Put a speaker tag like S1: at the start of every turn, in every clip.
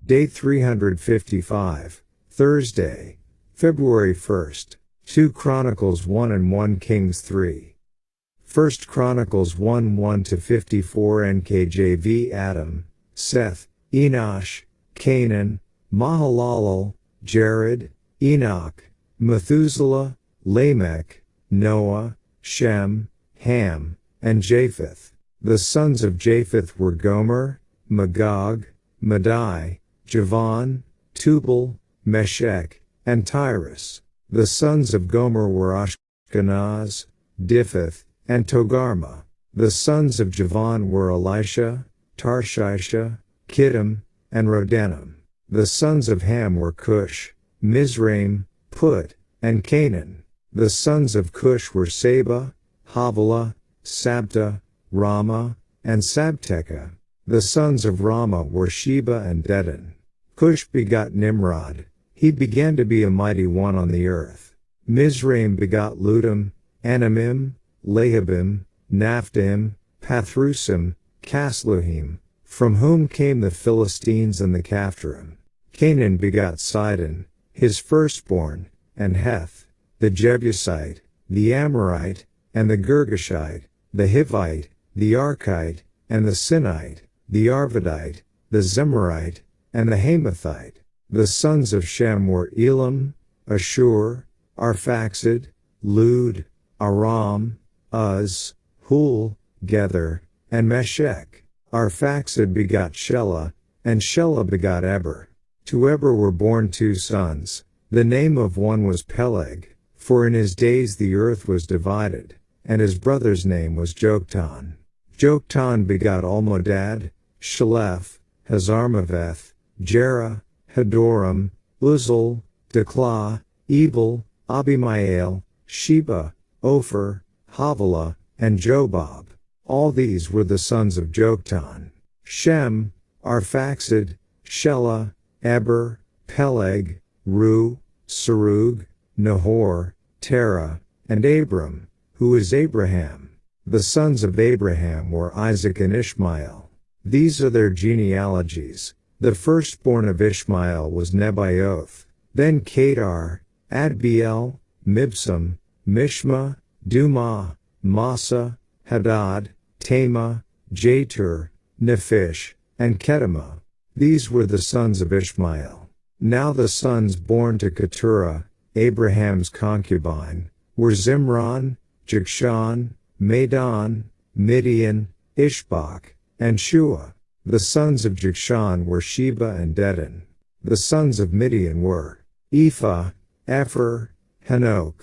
S1: Day 355, Thursday, February 1st. 2 Chronicles 1 and 1 Kings 3. 1 Chronicles 1:1-54 NKJV. Adam, Seth, Enosh, Canaan, Mahalalel, Jared, Enoch, Methuselah, Lamech, Noah, Shem, Ham, and Japheth. The sons of Japheth were Gomer, Magog, Madai, Javan, Tubal, Meshech, and Tyrus. The sons of Gomer were Ashkenaz, Dipheth, and Togarmah. The sons of Javan were Elisha, Tarshisha, Kittim, and Rodanim. The sons of Ham were Cush, Mizraim, Put, and Canaan. The sons of Cush were Seba, Havilah, Sabta, Ramah, and Sabteca. The sons of Ramah were Sheba and Dedan. Cush begot Nimrod. He began to be a mighty one on the earth. Mizraim begot Ludim, Anamim, Lahabim, Naphtuhim, Pathrusim, Casluhim, from whom came the Philistines and the Caphtorim. Canaan begot Sidon, his firstborn, and Heth, the Jebusite, the Amorite, and the Girgashite, the Hivite, the Archite, and the Sinite, the Arvadite, the Zemarite, and the Hamathite. The sons of Shem were Elam, Ashur, Arphaxad, Lud, Aram, Uz, Hul, Gether, and Meshech. Arphaxad begot Shelah, and Shelah begot Eber. To Eber were born 2 sons. The name of one was Peleg, for in his days the earth was divided, and his brother's name was Joktan. Joktan begot Almodad, Shalef, Hazarmaveth, Jerah, Hadoram, Uzal, Deklah, Ebal, Abimael, Sheba, Ophir, Havilah, and Jobab. All these were the sons of Joktan. Shem, Arphaxad, Shelah, Eber, Peleg, Ru, Serug, Nahor, Terah, and Abram, who is Abraham. The sons of Abraham were Isaac and Ishmael. These are their genealogies. The firstborn of Ishmael was Nebaioth, then Kedar, Adbeel, Mibsam, Mishma, Dumah, Massa, Hadad, Tema, Jetur, Nephish, and Kedemah. These were the sons of Ishmael. Now the sons born to Keturah, Abraham's concubine, were Zimran, Jokshan, Medan, Midian, Ishbak, and Shua. The sons of Jokshan were Sheba and Dedan. The sons of Midian were Ephah, Epher, Hanok,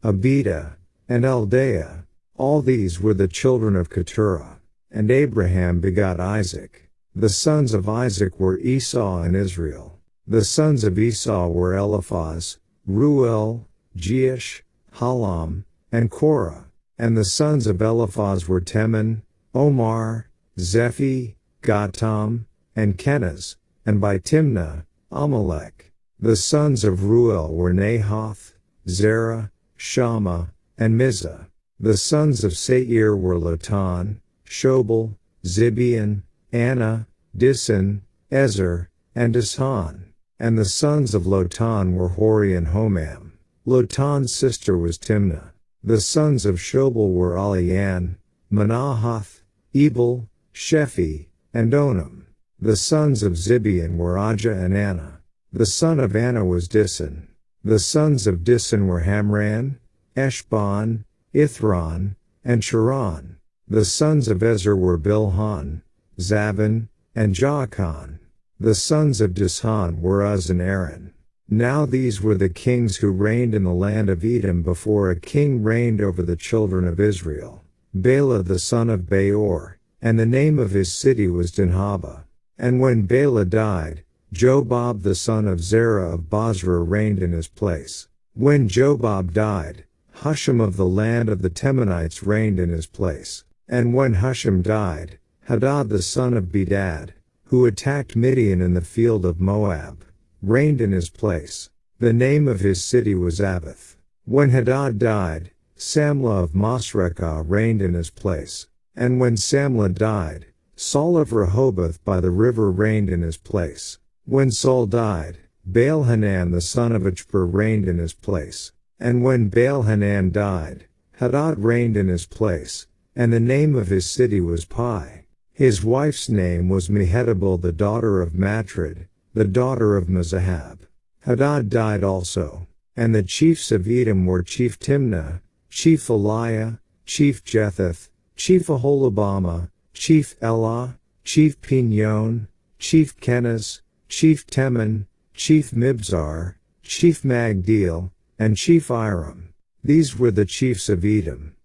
S1: Abida, and Eldaah. All these were the children of Keturah. And Abraham begot Isaac. The sons of Isaac were Esau and Israel. The sons of Esau were Eliphaz, Ruel, Jeush, Halam, and Korah. And the sons of Eliphaz were Teman, Omar, Zephi, Gatam, and Kenaz, and by Timnah, Amalek. The sons of Ruel were Nahath, Zerah, Shammah, and Mizah. The sons of Seir were Lotan, Shobal, Zibeon, Anna, Disan, Ezer, and Dishan. And the sons of Lotan were Hori and Homam. Lotan's sister was Timnah. The sons of Shobal were Alian, Manahath, Ebal, Shephi, and Onam. The sons of Zibeon were Ajah and Anna. The son of Anna was Disan. The sons of Disan were Hamran, Eshban, Ithran, and Sharon. The sons of Ezer were Bilhan, Zavan, and Jaakan. The sons of Dishan were Uz and Aaron. Now these were the kings who reigned in the land of Edom before a king reigned over the children of Israel. Bela the son of Beor, and the name of his city was Dinhaba. And when Bela died, Jobab the son of Zerah of Bozrah reigned in his place. When Jobab died, Husham of the land of the Temanites reigned in his place. And when Husham died, Hadad the son of Bedad, who attacked Midian in the field of Moab, reigned in his place. The name of his city was Avith. When Hadad died, Samlah of Masrekah reigned in his place. And when Samlah died, Saul of Rehoboth by the river reigned in his place. When Saul died, Baal-Hanan the son of Achbor reigned in his place. And when Baal-Hanan died, Hadad reigned in his place, and the name of his city was Pai. His wife's name was Mehetabel the daughter of Matred, the daughter of Mezahab. Hadad died also. And the chiefs of Edom were Chief Timnah, Chief Eliah, Chief Jethath, Chief Aholibamah, Chief Elah, Chief Pinon, Chief Kenaz, Chief Teman, Chief Mibzar, Chief Magdiel, and Chief Iram. These were the chiefs of Edom.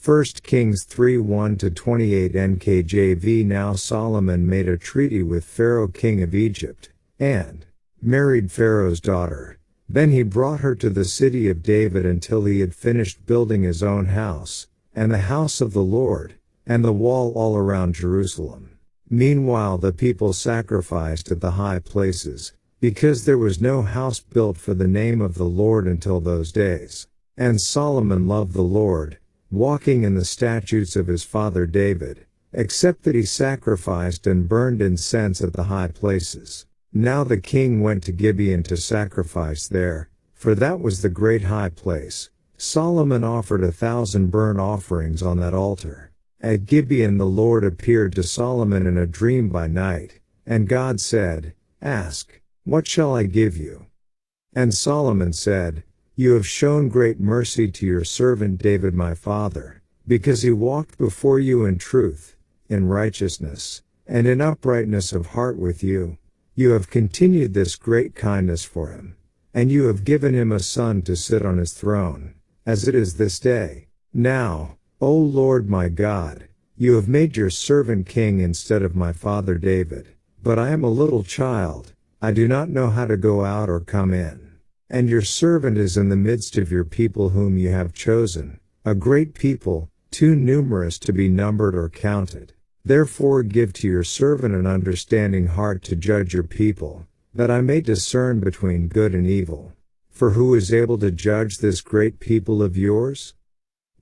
S1: 1 Kings 3:1-28 NKJV. Now Solomon made a treaty with Pharaoh king of Egypt, and married Pharaoh's daughter. Then he brought her to the city of David until he had finished building his own house, and the house of the Lord, and the wall all around Jerusalem. Meanwhile the people sacrificed at the high places, because there was no house built for the name of the Lord until those days. And Solomon loved the Lord, walking in the statutes of his father David, except that he sacrificed and burned incense at the high places. Now the king went to Gibeon to sacrifice there, for that was the great high place. Solomon offered 1,000 burnt offerings on that altar. At Gibeon the Lord appeared to Solomon in a dream by night, and God said, "Ask, what shall I give you?" And Solomon said, "You have shown great mercy to your servant David my father, because he walked before you in truth, in righteousness, and in uprightness of heart with you. You have continued this great kindness for him, and you have given him a son to sit on his throne, as it is this day. Now, O Lord my God, you have made your servant king instead of my father David, but I am a little child, I do not know how to go out or come in. And your servant is in the midst of your people whom you have chosen, a great people, too numerous to be numbered or counted. Therefore give to your servant an understanding heart to judge your people, that I may discern between good and evil. For who is able to judge this great people of yours?"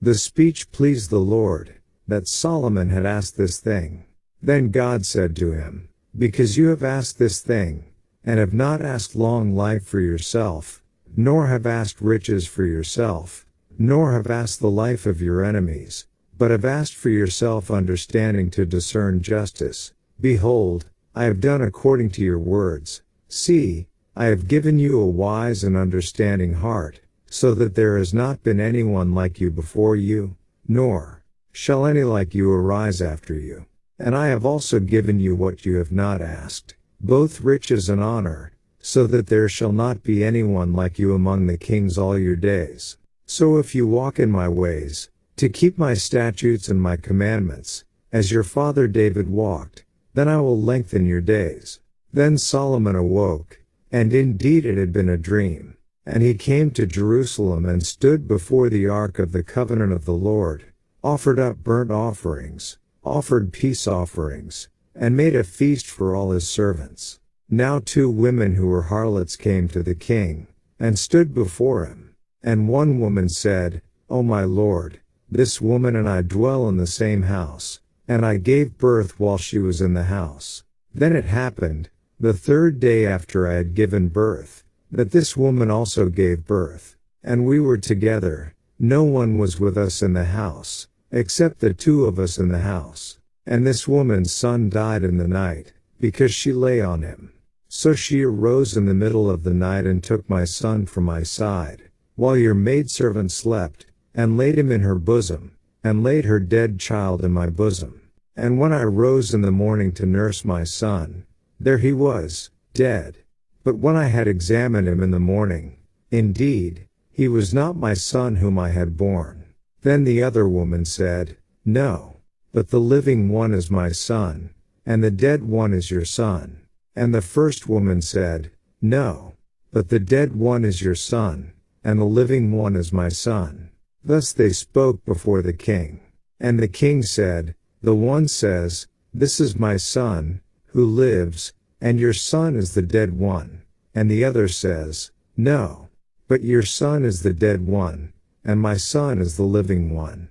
S1: The speech pleased the Lord, that Solomon had asked this thing. Then God said to him, "Because you have asked this thing, and have not asked long life for yourself, nor have asked riches for yourself, nor have asked the life of your enemies, but have asked for yourself understanding to discern justice, behold, I have done according to your words. See, I have given you a wise and understanding heart, so that there has not been anyone like you before you, nor shall any like you arise after you. And I have also given you what you have not asked, both riches and honor, so that there shall not be anyone like you among the kings all your days. So if you walk in my ways, to keep my statutes and my commandments, as your father David walked, then I will lengthen your days." Then Solomon awoke, and indeed it had been a dream. And he came to Jerusalem and stood before the ark of the covenant of the Lord, offered up burnt offerings, offered peace offerings, and made a feast for all his servants. Now 2 women who were harlots came to the king, and stood before him. And one woman said, "O my lord, this woman and I dwell in the same house, and I gave birth while she was in the house. Then it happened, the 3rd day after I had given birth, that this woman also gave birth. And we were together, no one was with us in the house, except the 2 of us in the house. And this woman's son died in the night, because she lay on him. So she arose in the middle of the night and took my son from my side, while your maidservant slept, and laid him in her bosom, and laid her dead child in my bosom. And when I rose in the morning to nurse my son, there he was, dead. But when I had examined him in the morning, indeed, he was not my son whom I had born." Then the other woman said, "No, but the living one is my son, and the dead one is your son." And the first woman said, "No, but the dead one is your son, and the living one is my son." Thus they spoke before the king. And the king said, "The one says, 'This is my son, who lives, and your son is the dead one.' And the other says, 'No, but your son is the dead one, and my son is the living one.'"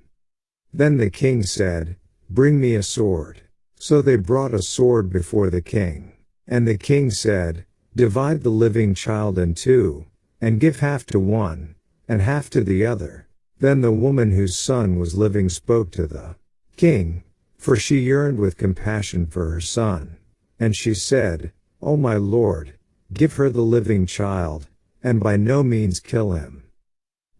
S1: Then the king said, "Bring me a sword." So they brought a sword before the king. And the king said, Divide the living child in two, and give half to one, and half to the other. Then the woman whose son was living spoke to the king, for she yearned with compassion for her son. And she said, O my lord, give her the living child, and by no means kill him.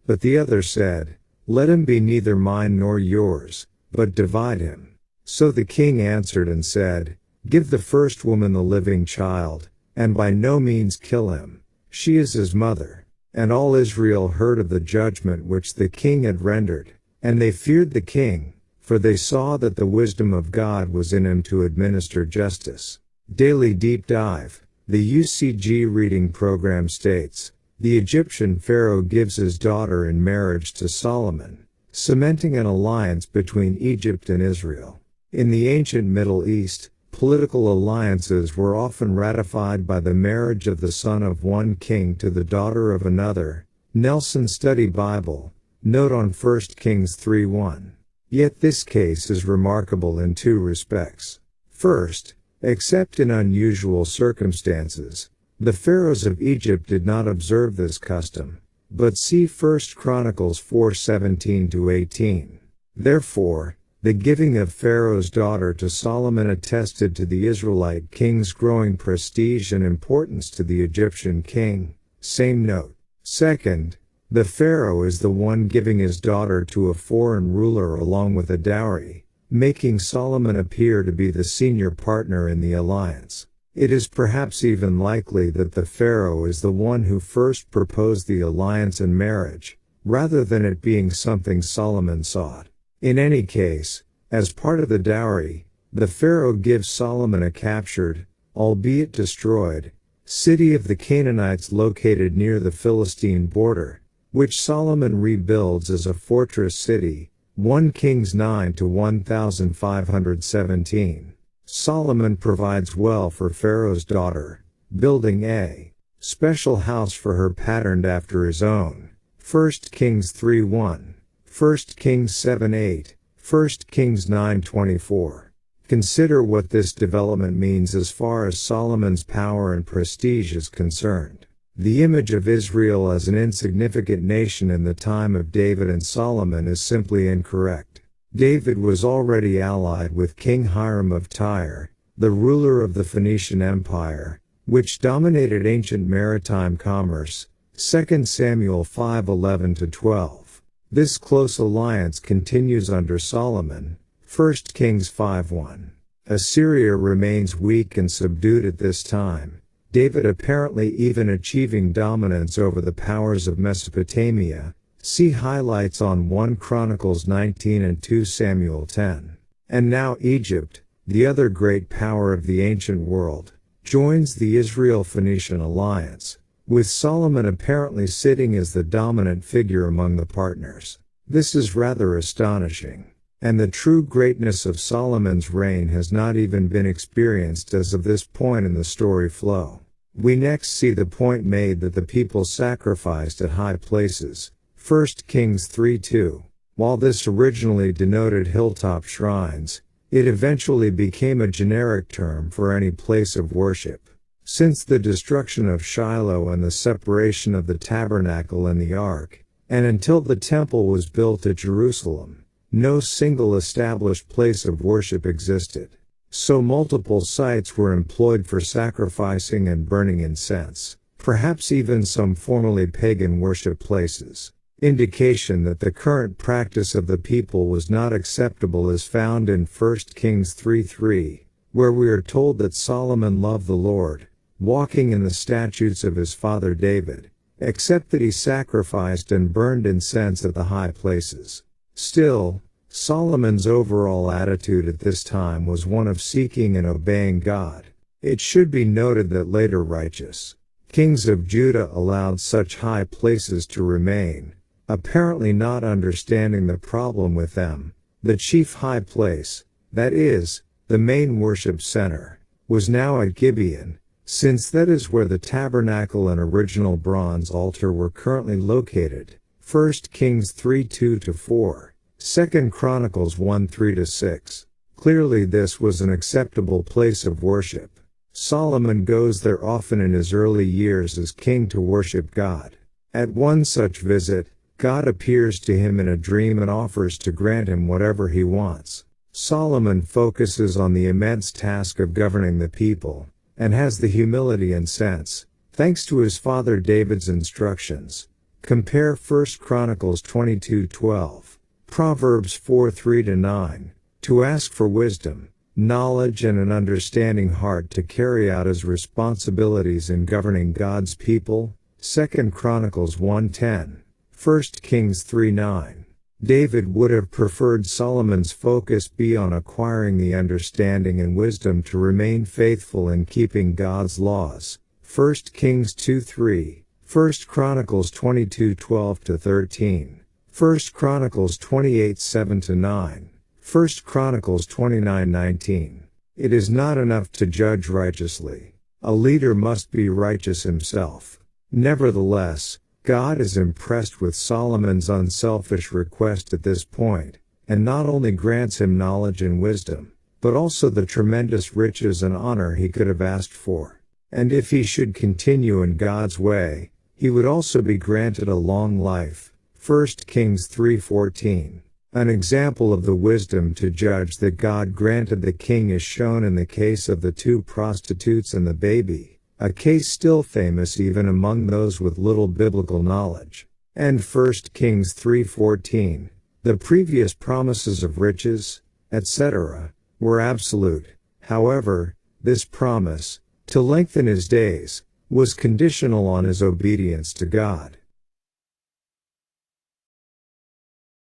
S1: But the other said, Let him be neither mine nor yours, but divide him. So the king answered and said, Give the first woman the living child, and by no means kill him. She is his mother. And all Israel heard of the judgment which the king had rendered, and they feared the king, for they saw that the wisdom of God was in him to administer justice. Daily Deep Dive. The UCG reading program states, the Egyptian pharaoh gives his daughter in marriage to Solomon, cementing an alliance between Egypt and Israel. In the ancient Middle East, political alliances were often ratified by the marriage of the son of one king to the daughter of another. Nelson Study Bible, note on 1 Kings 3:1. Yet this case is remarkable in two respects. First, except in unusual circumstances, the pharaohs of Egypt did not observe this custom, but see 1 Chronicles 4:17-18. Therefore, the giving of Pharaoh's daughter to Solomon attested to the Israelite king's growing prestige and importance to the Egyptian king. Same note. Second, the pharaoh is the one giving his daughter to a foreign ruler along with a dowry, making Solomon appear to be the senior partner in the alliance. It is perhaps even likely that the pharaoh is the one who first proposed the alliance and marriage, rather than it being something Solomon sought. In any case, as part of the dowry, the pharaoh gives Solomon a captured, albeit destroyed, city of the Canaanites located near the Philistine border, which Solomon rebuilds as a fortress city. 1 Kings 9-1517. Solomon provides well for Pharaoh's daughter, building a special house for her patterned after his own. 1 Kings 3:1. 1 Kings 7:8, 1 Kings 9:24. Consider what this development means as far as Solomon's power and prestige is concerned. The image of Israel as an insignificant nation in the time of David and Solomon is simply incorrect. David was already allied with King Hiram of Tyre, the ruler of the Phoenician Empire, which dominated ancient maritime commerce. 2 Samuel 5:11-12. This close alliance continues under Solomon. 1 Kings 5:1. Assyria remains weak and subdued at this time, David apparently even achieving dominance over the powers of Mesopotamia. See highlights on 1 Chronicles 19 and 2 Samuel 10. And now Egypt, the other great power of the ancient world, joins the Israel-Phoenician alliance, with Solomon apparently sitting as the dominant figure among the partners. This is rather astonishing. And the true greatness of Solomon's reign has not even been experienced as of this point in the story flow. We next see the point made that the people sacrificed at high places. 1 Kings 3:2. While this originally denoted hilltop shrines, it eventually became a generic term for any place of worship. Since the destruction of Shiloh and the separation of the tabernacle and the ark, and until the temple was built at Jerusalem, no single established place of worship existed. So multiple sites were employed for sacrificing and burning incense, perhaps even some formerly pagan worship places. Indication that the current practice of the people was not acceptable is found in 1 Kings 3:3, where we are told that Solomon loved the Lord, walking in the statutes of his father David, except that he sacrificed and burned incense at the high places. Still, Solomon's overall attitude at this time was one of seeking and obeying God. It should be noted that later righteous kings of Judah allowed such high places to remain, apparently not understanding the problem with them. The chief high place, that is, the main worship center, was now at Gibeon, since that is where the tabernacle and original bronze altar were currently located. 1 Kings 3:2-4. 2 Chronicles 1:3-6. Clearly this was an acceptable place of worship. Solomon goes there often in his early years as king to worship God. At one such visit, God appears to him in a dream and offers to grant him whatever he wants. Solomon focuses on the immense task of governing the people, and has the humility and sense, thanks to his father David's instructions. Compare 1 Chronicles 22:12, Proverbs 4:3-9, to ask for wisdom, knowledge and an understanding heart to carry out his responsibilities in governing God's people. 2 Chronicles 1:10, 1 Kings 3:9. David would have preferred Solomon's focus be on acquiring the understanding and wisdom to remain faithful in keeping God's laws. 1 Kings 2:3, 1 Chronicles 22:12-13, 1 Chronicles 28:7-9. 1 Chronicles 29:19. It is not enough to judge righteously. A leader must be righteous himself. Nevertheless, God is impressed with Solomon's unselfish request at this point, and not only grants him knowledge and wisdom, but also the tremendous riches and honor he could have asked for. And if he should continue in God's way, he would also be granted a long life. 1 Kings 3:14. An example of the wisdom to judge that God granted the king is shown in the case of the two prostitutes and the baby, a case still famous even among those with little biblical knowledge. And 1 Kings 3:14, the previous promises of riches, etc., were absolute. However, this promise, to lengthen his days, was conditional on his obedience to God.